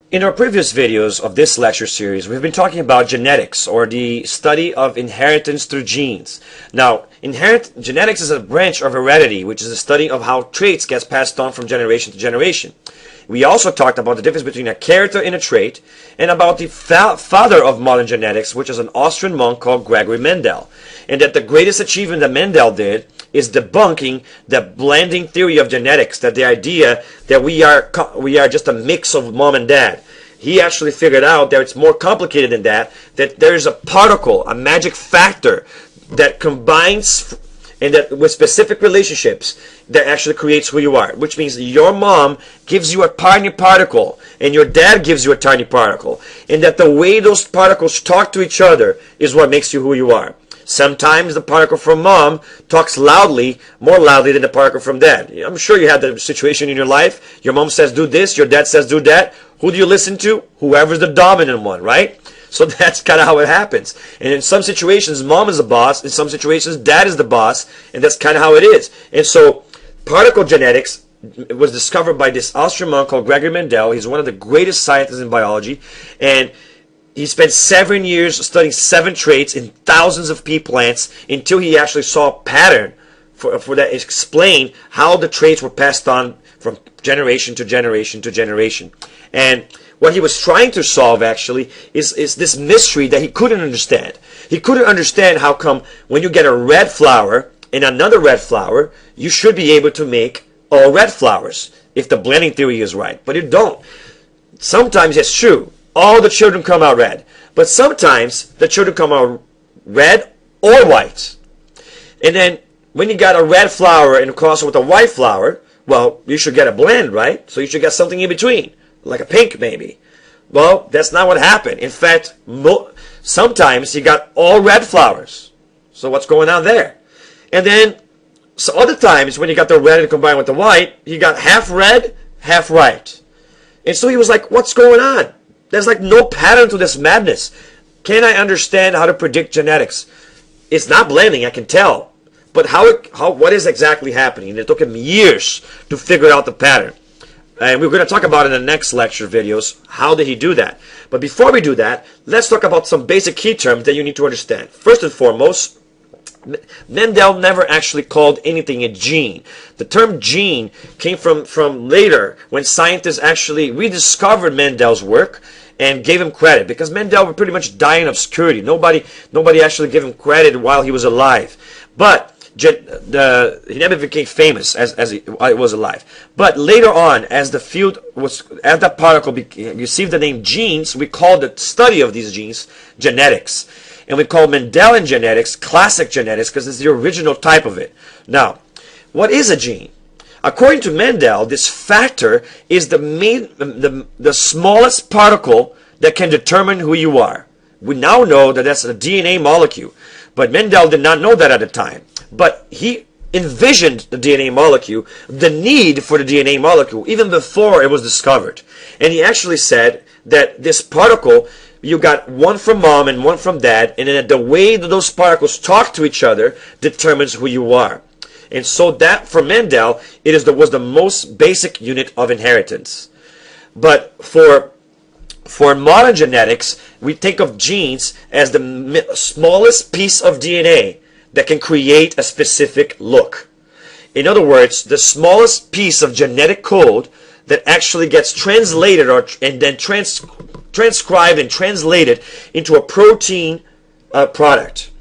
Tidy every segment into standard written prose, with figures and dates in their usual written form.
In our previous videos of this lecture series, we've been talking about genetics, or the study of inheritance through genes. Now, genetics is a branch of heredity, which is the study of how traits get passed on from generation to generation. We also talked about the difference between a character and a trait, and about the father of modern genetics, which is an Austrian monk called Gregory Mendel. And that the greatest achievement that Mendel did is debunking the blending theory of genetics, that the idea that we are just a mix of mom and dad. He actually figured out that it's more complicated than that, that there's a particle, a magic factor that combines and that with specific relationships that actually creates who you are, which means your mom gives you a tiny particle and your dad gives you a tiny particle, and that the way those particles talk to each other is what makes you who you are. Sometimes the particle from mom talks loudly, more loudly than the particle from dad. I'm sure you had that situation in your life. Your mom says do this, your dad says do that. Who do you listen to? Whoever's the dominant one, right? So that's kind of how it happens. And in some situations, mom is the boss. In some situations, dad is the boss. And that's kind of how it is. And so particle genetics was discovered by this Austrian monk called Gregory Mendel. He's one of the greatest scientists in biology. And he spent 7 years studying 7 traits in thousands of pea plants until he actually saw a pattern for that explained how the traits were passed on from generation to generation to generation. And what he was trying to solve actually is this mystery that he couldn't understand. He couldn't understand how come when you get a red flower and another red flower, you should be able to make all red flowers if the blending theory is right. But you don't. Sometimes it's true. All the children come out red. But sometimes the children come out red or white. And then when you got a red flower and cross it with a white flower, well, you should get a blend, right? So you should get something in between, like a pink maybe. Well, that's not what happened. In fact, sometimes you got all red flowers. So what's going on there? And then so other times when you got the red and combined with the white, you got half red, half white. And so he was like, what's going on? There's like no pattern to this madness. Can I understand how to predict genetics? It's not blending, I can tell. But what is exactly happening? And it took him years to figure out the pattern. And we're going to talk about in the next lecture videos, how did he do that? But before we do that, let's talk about some basic key terms that you need to understand. First and foremost, Mendel never actually called anything a gene. The term gene came from later, when scientists actually rediscovered Mendel's work and gave him credit, because Mendel would pretty much die in obscurity. Nobody actually gave him credit while he was alive. But he never became famous as he was alive. But later on, as that particle received the name genes, we called the study of these genes genetics. And we call Mendelian genetics classic genetics because it's the original type of it. Now, what is a gene? According to Mendel, this factor is the smallest particle that can determine who you are. We now know that that's a DNA molecule. But Mendel did not know that at the time. But he envisioned the DNA molecule, the need for the DNA molecule, even before it was discovered. And he actually said that this particle, you got one from mom and one from dad, and then the way that those particles talk to each other determines who you are. And so that, for Mendel, was the most basic unit of inheritance. But for modern genetics, we think of genes as the smallest piece of DNA that can create a specific look. In other words, the smallest piece of genetic code that actually gets translated and then transcribed and translated into a protein product.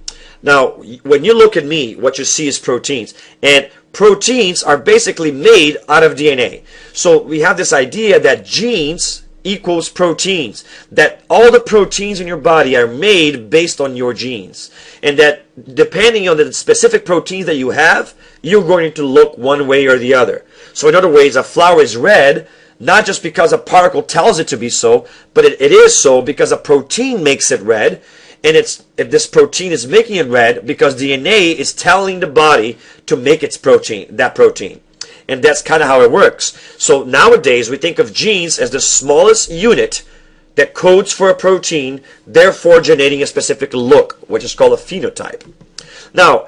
Now, when you look at me, what you see is proteins. And proteins are basically made out of DNA. So we have this idea that genes equals proteins, that all the proteins in your body are made based on your genes, and that depending on the specific proteins that you have, you're going to look one way or the other. So in other words, a flower is red not just because a particle tells it to be so, but it is so because a protein makes it red, and if this protein is making it red because DNA is telling the body to make that protein. And that's kind of how it works. So nowadays, we think of genes as the smallest unit that codes for a protein, therefore generating a specific look, which is called a phenotype. Now,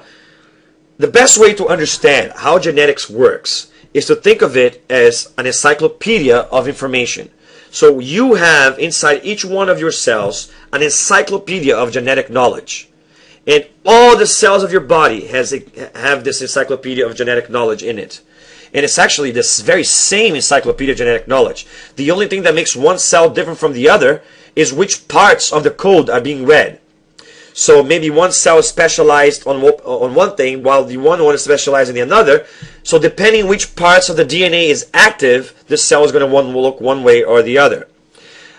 the best way to understand how genetics works is to think of it as an encyclopedia of information. So you have inside each one of your cells an encyclopedia of genetic knowledge. And all the cells of your body have this encyclopedia of genetic knowledge in it. And it's actually this very same encyclopedia of genetic knowledge. The only thing that makes one cell different from the other is which parts of the code are being read. So maybe one cell is specialized on one thing while the one is specialized in the another. So depending which parts of the DNA is active, the cell is going to look one way or the other.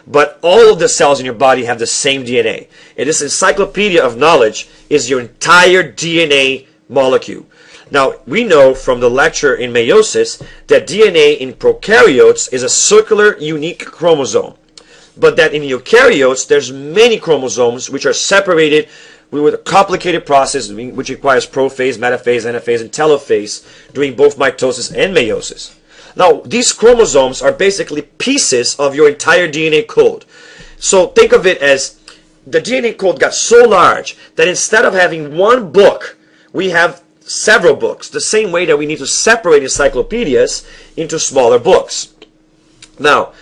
But all of the cells in your body have the same DNA. And this encyclopedia of knowledge is your entire DNA molecule. Now, we know from the lecture in meiosis that DNA in prokaryotes is a circular, unique chromosome. But that in eukaryotes, there's many chromosomes which are separated with a complicated process which requires prophase, metaphase, anaphase, and telophase during both mitosis and meiosis. Now, these chromosomes are basically pieces of your entire DNA code. So think of it as the DNA code got so large that instead of having one book, we have several books, the same way that we need to separate encyclopedias into smaller books. Now,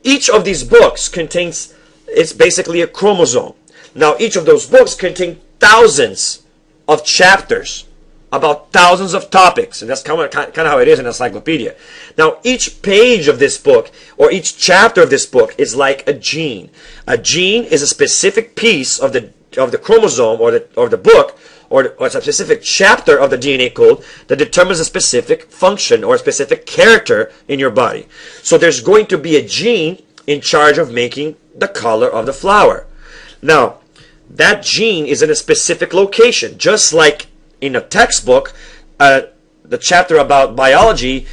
each of these books it's basically a chromosome. Now, each of those books contain thousands of chapters about thousands of topics, and that's kind of how it is in an encyclopedia. Now, each page of this book, or each chapter of this book, is like a gene. A gene is a specific piece of the chromosome or the book, or it's a specific chapter of the DNA code that determines a specific function or a specific character in your body. So there's going to be a gene in charge of making the color of the flower. Now, that gene is in a specific location, just like in a textbook, the chapter about biology,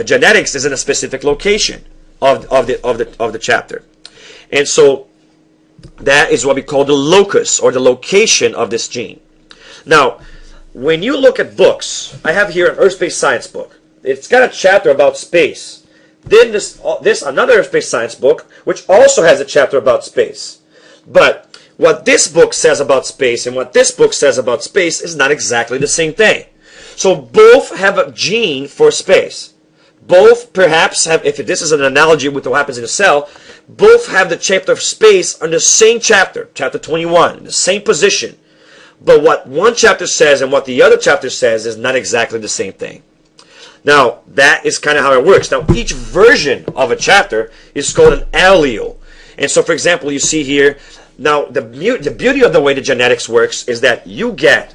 genetics is in a specific location of the chapter. And so that is what we call the locus, or the location of this gene. Now, when you look at books, I have here an earth-based science book. It's got a chapter about space. Then this another earth-based science book, which also has a chapter about space. But what this book says about space and what this book says about space is not exactly the same thing. So both have a gene for space. Both perhaps have, if this is an analogy with what happens in a cell, both have the chapter of space on the same chapter, chapter 21, the same position. But what one chapter says and what the other chapter says is not exactly the same thing. Now, that is kind of how it works. Now, each version of a chapter is called an allele. And so, for example, you see here, now the beauty of the way the genetics works is that you get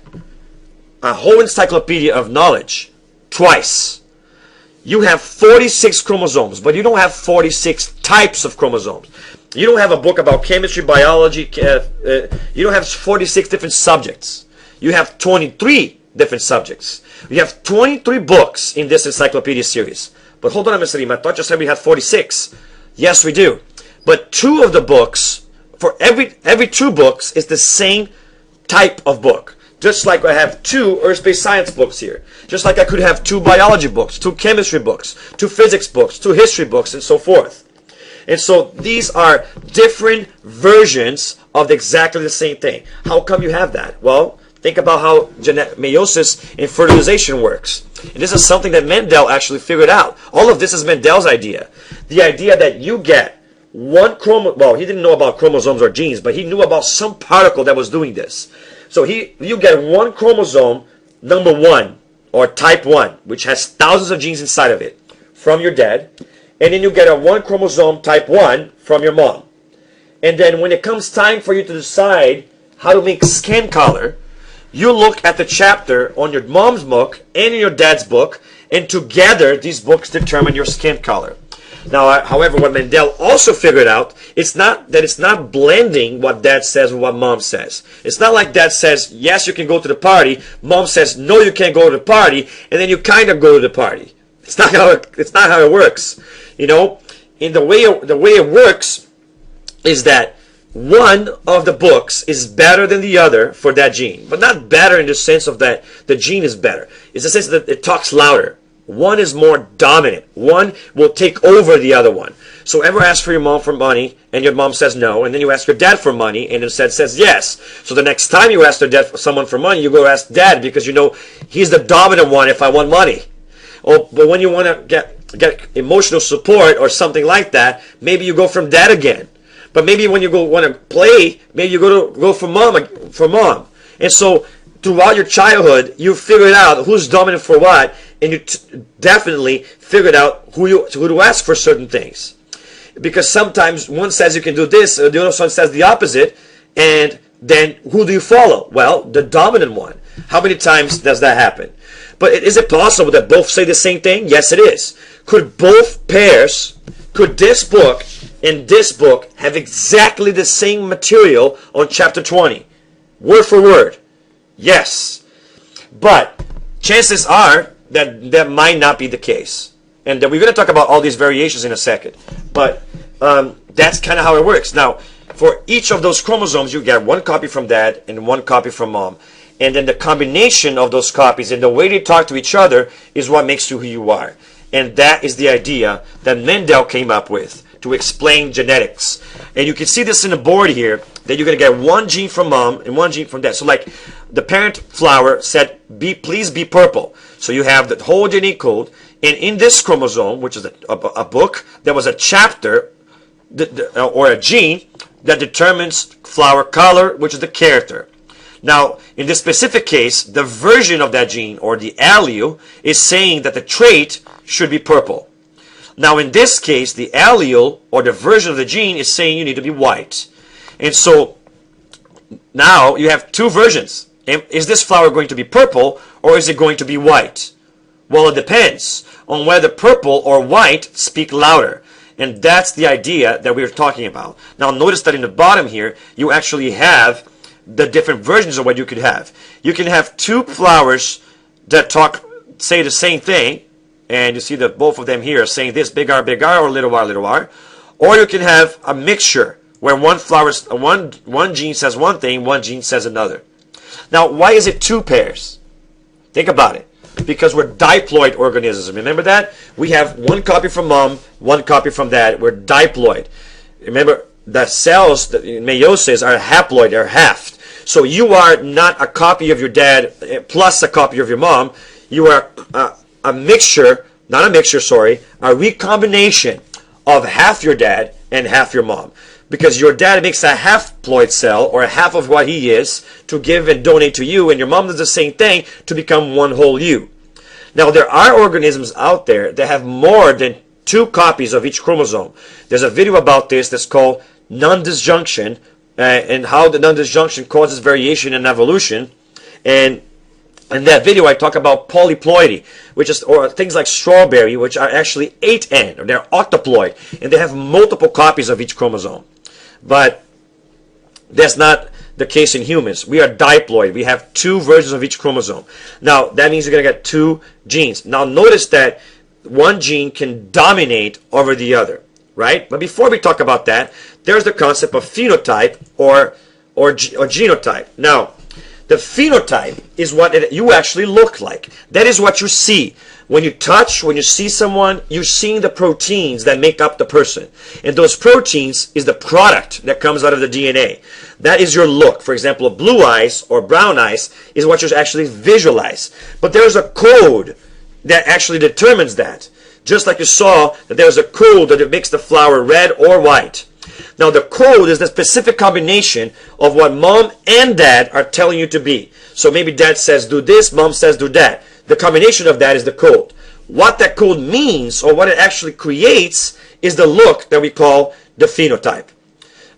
a whole encyclopedia of knowledge twice. You have 46 chromosomes, but you don't have 46 types of chromosomes. You don't have a book about chemistry, biology. You don't have 46 different subjects. You have 23 different subjects. We have 23 books in this encyclopedia series. But hold on a minute, I thought you said we had 46. Yes, we do. But two of the books, for every two books, is the same type of book. Just like I have two earth-based science books here. Just like I could have two biology books, two chemistry books, two physics books, two history books, and so forth. And so these are different versions of exactly the same thing. How come you have that? Well, think about how meiosis and fertilization works. And this is something that Mendel actually figured out. All of this is Mendel's idea. The idea that you get one chromosome. Well, he didn't know about chromosomes or genes, but he knew about some particle that was doing this. So you get one chromosome, number 1, or type 1, which has thousands of genes inside of it, from your dad. And then you get a one chromosome type 1 from your mom. And then when it comes time for you to decide how to make skin color, you look at the chapter on your mom's book and in your dad's book, and together these books determine your skin color. Now, however, what Mendel also figured out, it's not blending what dad says with what mom says. It's not like dad says, yes, you can go to the party. Mom says, no, you can't go to the party. And then you kind of go to the party. It's not how it works. You know, in the way it works is that one of the books is better than the other for that gene. But not better in the sense of that the gene is better. It's the sense that it talks louder. One is more dominant. One will take over the other one. So ever ask for your mom for money and your mom says no, and then you ask your dad for money and instead says yes. So the next time you ask someone for money, you go ask dad because you know he's the dominant one if I want money. Oh, but when you want to get get emotional support or something like that, maybe you go from dad again. But maybe when you want to play, maybe you go for mom. And so throughout your childhood, you figured out who's dominant for what, and you definitely figured out who to ask for certain things. Because sometimes one says you can do this, or the other one says the opposite, and then who do you follow? Well, the dominant one. How many times does that happen? But is it possible that both say the same thing? Yes, it is. Could both pairs, could this book and this book have exactly the same material on chapter 20? Word for word. Yes. But chances are that that might not be the case. And we're going to talk about all these variations in a second. But that's kind of how it works. Now, for each of those chromosomes, you get one copy from dad and one copy from mom. And then the combination of those copies and the way they talk to each other is what makes you who you are. And that is the idea that Mendel came up with to explain genetics. And you can see this in the board here, that you're going to get one gene from mom and one gene from dad. So like the parent flower said, please be purple. So you have the whole DNA code. And in this chromosome, which is a book, there was a chapter or a gene that determines flower color, which is the character. Now, in this specific case, the version of that gene, or the allele, is saying that the trait should be purple. Now, in this case, the allele, or the version of the gene, is saying you need to be white. And so, now you have two versions. Is this flower going to be purple, or is it going to be white? Well, it depends on whether purple or white speak louder. And that's the idea that we're talking about. Now, notice that in the bottom here, you actually have the different versions of what you could have. You can have two flowers that say the same thing, and you see that both of them here are saying this, big R, or little r. Or you can have a mixture where one gene says one thing, one gene says another. Now, why is it two pairs? Think about it. Because we're diploid organisms. Remember that? We have one copy from mom, one copy from dad. We're diploid. Remember, the cells in meiosis are haploid, they're halved. So you are not a copy of your dad plus a copy of your mom. You are a recombination of half your dad and half your mom. Because your dad makes a haploid cell, or half of what he is, to give and donate to you, and your mom does the same thing to become one whole you. Now, there are organisms out there that have more than two copies of each chromosome. There's a video about this that's called non-disjunction, and how the non-disjunction causes variation in evolution. And in that video, I talk about polyploidy, or things like strawberry, which are actually 8N, or they're octoploid, and they have multiple copies of each chromosome. But that's not the case in humans. We are diploid. We have two versions of each chromosome. Now, that means you're going to get two genes. Now, notice that one gene can dominate over the other, right? But before we talk about that, there's the concept of phenotype or genotype. Now, the phenotype is what you actually look like. That is what you see. When you touch, when you see someone, you're seeing the proteins that make up the person. And those proteins is the product that comes out of the DNA. That is your look. For example, blue eyes or brown eyes is what you actually visualize. But there's a code that actually determines that. Just like you saw that there's a code that makes the flower red or white. Now, the code is the specific combination of what mom and dad are telling you to be. So maybe dad says do this, mom says do that. The combination of that is the code. What that code means, or what it actually creates, is the look that we call the phenotype.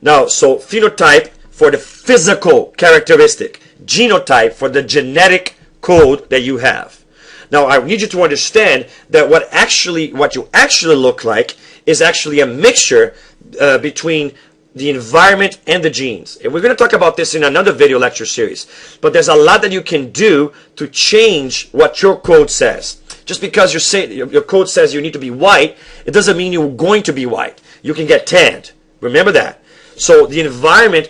Now, so phenotype for the physical characteristic, genotype for the genetic code that you have. Now, I need you to understand that what you actually look like is actually a mixture between the environment and the genes. And we're going to talk about this in another video lecture series. But there's a lot that you can do to change what your code says. Just because your code says you need to be white, it doesn't mean you're going to be white. You can get tanned. Remember that. So the environment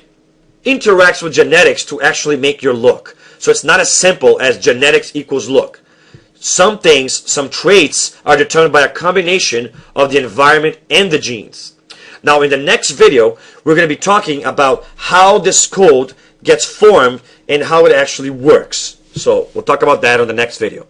interacts with genetics to actually make your look. So it's not as simple as genetics equals look. Some things, some traits are determined by a combination of the environment and the genes. Now, in the next video, we're going to be talking about how this code gets formed and how it actually works. So we'll talk about that on the next video.